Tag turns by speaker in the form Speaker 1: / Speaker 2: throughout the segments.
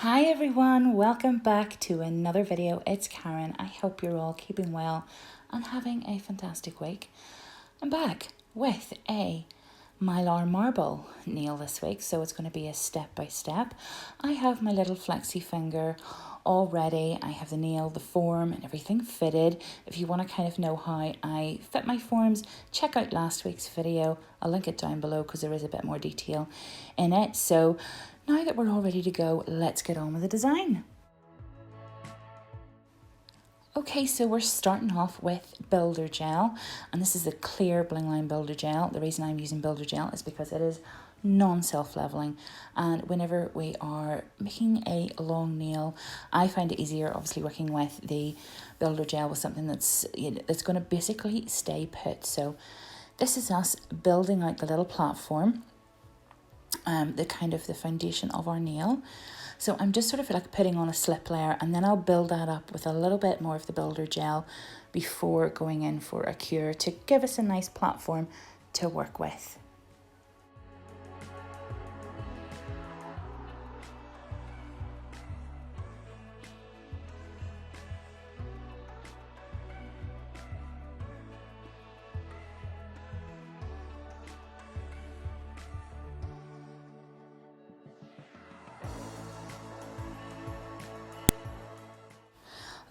Speaker 1: Hi everyone, welcome back to another video. It's Karen. I hope you're all keeping well and having a fantastic week. I'm back with a Mylar marble nail this week, so it's going to be a step by step. I have my little flexi finger all ready. I have the nail, the form and everything fitted. If you want to kind of know how I fit my forms, check out last week's video. I'll link it down below because there is a bit more detail in it. So now that we're all ready to go, let's get on with the design. Okay, so we're starting off with Builder Gel, and this is the clear Bling Line Builder Gel. The reason I'm using Builder Gel is because it is non-self-leveling, and whenever we are making a long nail, I find it easier obviously working with the Builder Gel with something that's going to basically stay put. So this is us building out the little platform, the kind of the foundation of our nail. So I'm just sort of like putting on a slip layer, and then I'll build that up with a little bit more of the Builder Gel before going in for a cure to give us a nice platform to work with.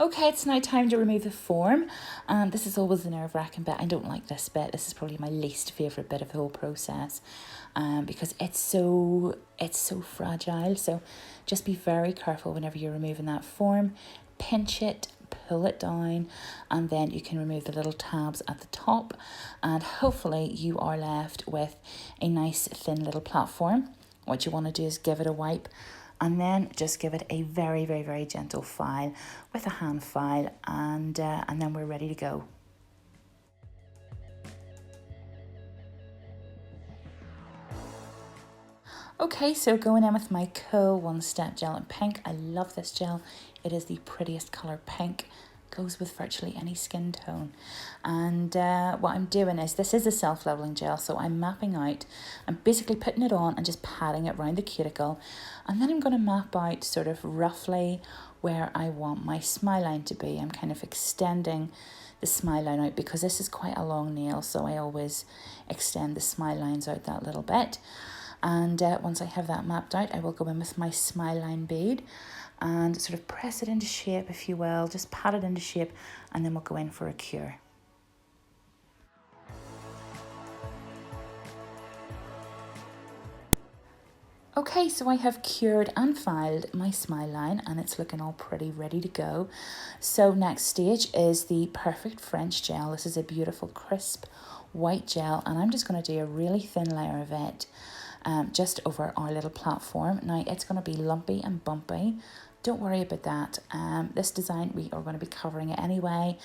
Speaker 1: Okay, it's now time to remove the form, and this is always the nerve-wracking bit. I don't like this bit. This is probably my least favourite bit of the whole process, because it's so fragile. So just be very careful whenever you're removing that form. Pinch it, pull it down, and then you can remove the little tabs at the top, and hopefully you are left with a nice thin little platform. What you want to do is give it a wipe, and then just give it a very, very, very gentle file with a hand file, and then we're ready to go. Okay, so going in with my Cool One Step Gel in pink. I love this gel. It is the prettiest colour pink. Goes with virtually any skin tone. And what I'm doing is, this is a self-leveling gel, so I'm mapping out, I'm basically putting it on and just patting it around the cuticle, and then I'm going to map out sort of roughly where I want my smile line to be. I'm kind of extending the smile line out because this is quite a long nail, so I always extend the smile lines out that little bit. And once I have that mapped out, I will go in with my smile line bead and sort of press it into shape, if you will, just pat it into shape, and then we'll go in for a cure. Okay, so I have cured and filed my smile line, and it's looking all pretty ready to go. So next stage is the Perfect French Gel. This is a beautiful crisp white gel, and I'm just going to do a really thin layer of it just over our little platform. Now it's going to be lumpy and bumpy. Don't worry about that. This design, we are going to be covering it anyway,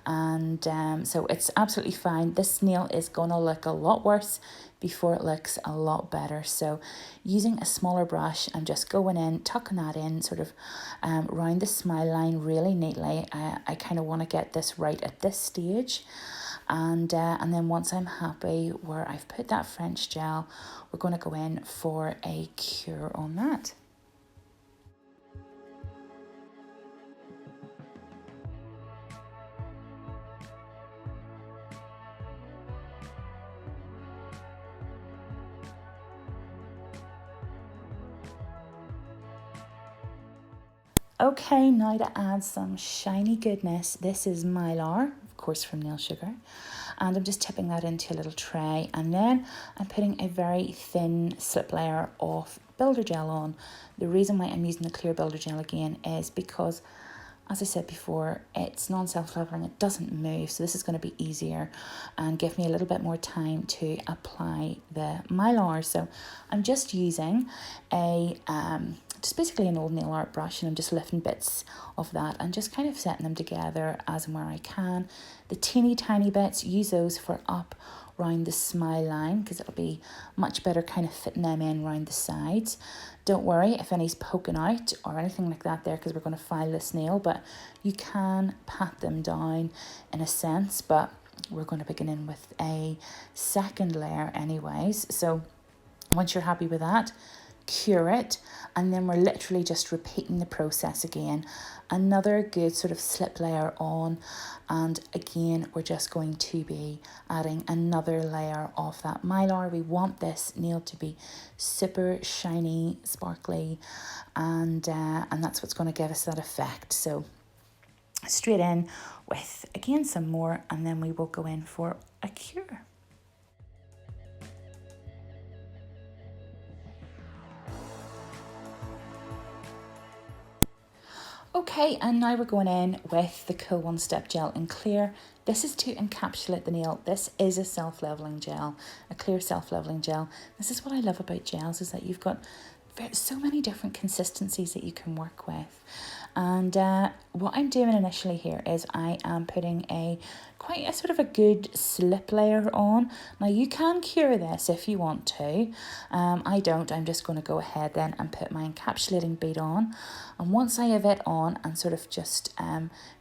Speaker 1: and so it's absolutely fine. This nail is going to look a lot worse before it looks a lot better. So using a smaller brush, I'm just going in, tucking that in sort of round the smile line really neatly. I kind of want to get this right at this stage. And then once I'm happy where I've put that French gel, we're going to go in for a cure on that. Okay, now to add some shiny goodness, this is Mylar, of course from Nail Sugar, and I'm just tipping that into a little tray, and then I'm putting a very thin slip layer of Builder Gel on. The reason why I'm using the clear Builder Gel again is because, as I said before, it's non-self-leveling, it doesn't move, so this is going to be easier and give me a little bit more time to apply the Mylar. So I'm just using just basically an old nail art brush, and I'm just lifting bits of that and just kind of setting them together as and where I can. The teeny tiny bits, use those for up round the smile line because it'll be much better kind of fitting them in round the sides. Don't worry if any's poking out or anything like that there, because we're going to file this nail, but you can pat them down in a sense, but we're going to begin in with a second layer anyways. So once you're happy with that, cure it, and then we're literally just repeating the process again. Another good sort of slip layer on, and again we're just going to be adding another layer of that Mylar. We want this nail to be super shiny, sparkly, and that's what's going to give us that effect. So straight in with again some more, and then we will go in for a cure. Okay, and now we're going in with the Cool One Step Gel in clear. This is to encapsulate the nail. This is a self-leveling gel, a clear self-leveling gel. This is what I love about gels, is that you've got so many different consistencies that you can work with. And what I'm doing initially here is I am putting quite a sort of a good slip layer on. Now you can cure this if you want to. I don't. I'm just going to go ahead then and put my encapsulating bead on. And once I have it on and sort of just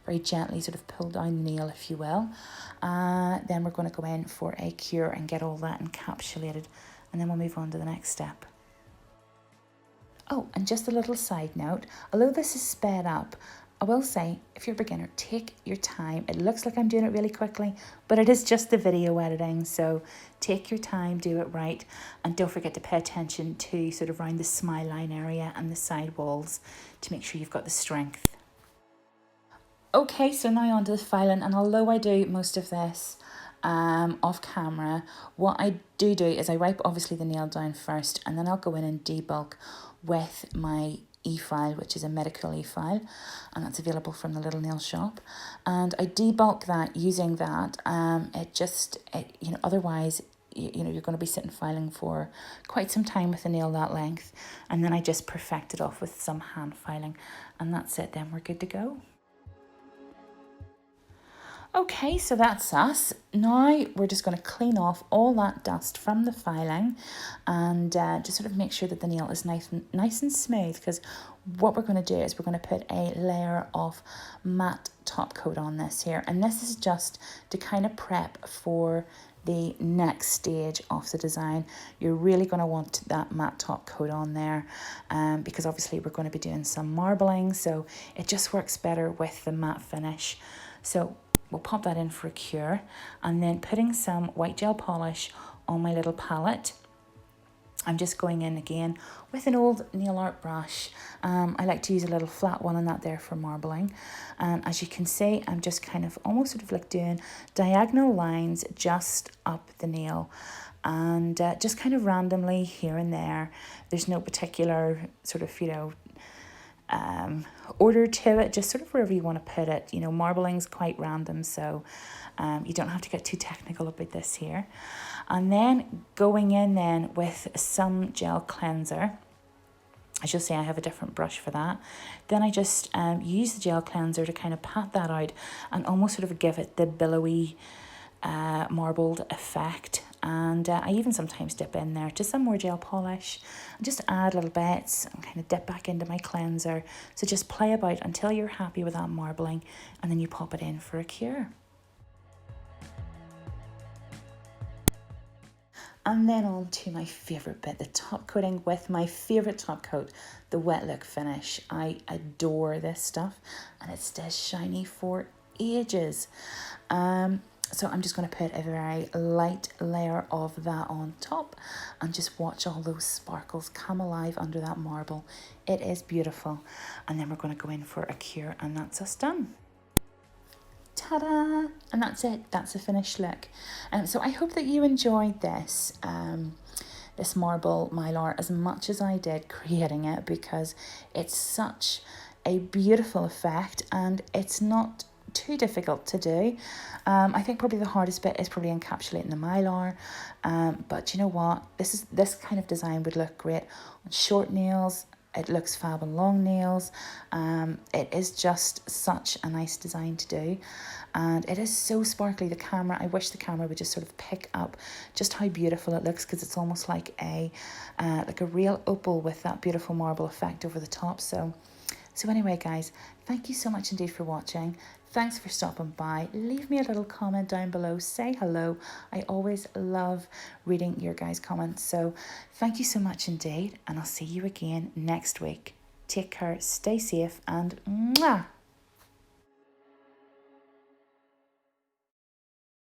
Speaker 1: very gently sort of pull down the nail, if you will, then we're going to go in for a cure and get all that encapsulated. And then we'll move on to the next step. Oh, and just a little side note, although this is sped up, I will say, if you're a beginner, take your time. It looks like I'm doing it really quickly, but it is just the video editing, so take your time, do it right, and don't forget to pay attention to sort of around the smile line area and the side walls to make sure you've got the strength. Okay, so now on to the filing, and although I do most of this off camera, what I do is I wipe obviously the nail down first, and then I'll go in and debulk with my e-file, which is a medical e-file, and that's available from the Little Nail Shop. And I debulk that using that. Otherwise you're going to be sitting filing for quite some time with a nail that length, and then I just perfect it off with some hand filing, and that's it. Then we're good to go. Okay, so that's us. Now we're just going to clean off all that dust from the filing, and just sort of make sure that the nail is nice and smooth, because what we're going to do is we're going to put a layer of matte top coat on this here, and this is just to kind of prep for the next stage of the design. You're really going to want that matte top coat on there, because obviously we're going to be doing some marbling, so it just works better with the matte finish. So we'll pop that in for a cure, and then putting some white gel polish on my little palette. I'm just going in again with an old nail art brush. I like to use a little flat one on that there for marbling. And as you can see, I'm just kind of almost sort of like doing diagonal lines just up the nail, and just kind of randomly here and there. There's no particular sort of, order to it, just sort of wherever you want to put it. Marbling's quite random, so you don't have to get too technical about this here. And then going in then with some gel cleanser. As you'll see, I have a different brush for that. Then I just use the gel cleanser to kind of pat that out and almost sort of give it the billowy marbled effect. And I even sometimes dip in there to some more gel polish and just add little bits and kind of dip back into my cleanser. So just play about until you're happy with that marbling, and then you pop it in for a cure. And then on to my favourite bit, the top coating with my favourite top coat, the Wet Look finish. I adore this stuff, and it stays shiny for ages. So I'm just going to put a very light layer of that on top and just watch all those sparkles come alive under that marble. It is beautiful. And then we're going to go in for a cure, and that's us done. Ta-da! And that's it. That's the finished look. So I hope that you enjoyed this this marble Mylar as much as I did creating it, because it's such a beautiful effect and it's not too difficult to do. I think probably the hardest bit is probably encapsulating the Mylar, but you know what, this kind of design would look great on short nails. It looks fab on long nails. It is just such a nice design to do, and it is so sparkly. The camera, I wish the camera would just sort of pick up just how beautiful it looks, because it's almost like a real opal with that beautiful marble effect over the top. So So anyway, guys, thank you so much indeed for watching. Thanks for stopping by. Leave me a little comment down below. Say hello. I always love reading your guys' comments. So thank you so much indeed. And I'll see you again next week. Take care, stay safe, and mwah!